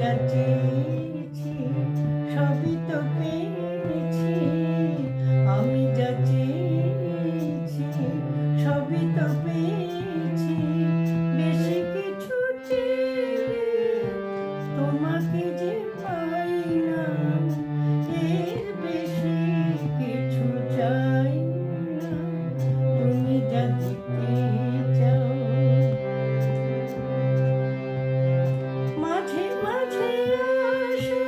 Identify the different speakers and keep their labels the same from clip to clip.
Speaker 1: যা চেয়েছি সবই তো পেয়েছি, আমি যা চেয়েছি সবই তো পেয়েছি। বেশি কিছু চেয়ে তোমাকে যে পাই না, এর বেশি কিছু চাই না। তুমি যা দিতে চাও, মাঝে মাঝে আসে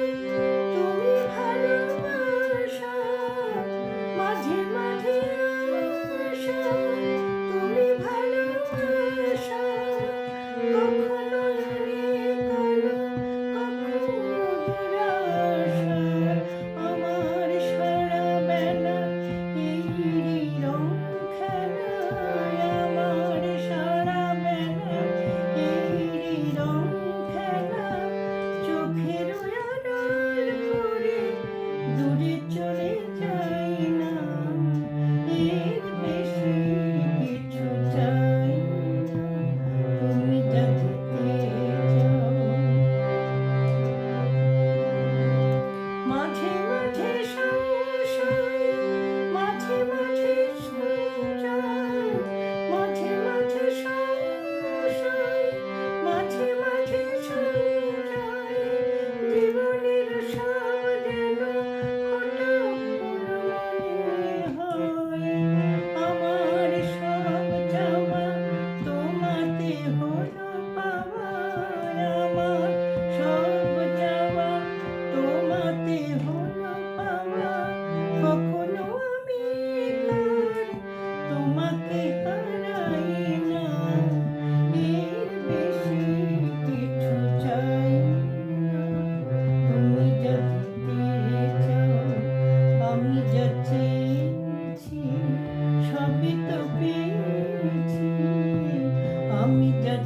Speaker 1: তুমি ভালোবাসা, মাঝে মাঝে আসে তুমি ভালোবাসা। কখনো অনেক আলো, কখনো দুরাশা, আমার সারা বেলা এই রং খেলায়, আমার সারা বেলা এই রং খেলা। চোখের আড়াল করে দূরে চলে যাই না, এর বেশি কিছু চাই না। তুমি যা দিতে চাও, মাঝে মাঝে সংশয়, মাঝে মাঝে সঞ্চয়, মাঝে মাঝে সংশয়, মাঝে মাঝে সঞ্চয়। জীবনের সব যেন হঠাৎ মনে হয়, আমার সব চাওয়া তোমাতে হলো পাওয়া, আমার সব চাওয়া তোমাতে হলো পাওয়া। কখনো আমি কার তোমাকে হারাই না, এর বেশি কিছু চাই না। তুমি যা দিতে চাও, আমি যা চেয়েছি সবই তো পেয়েছি, আমি যা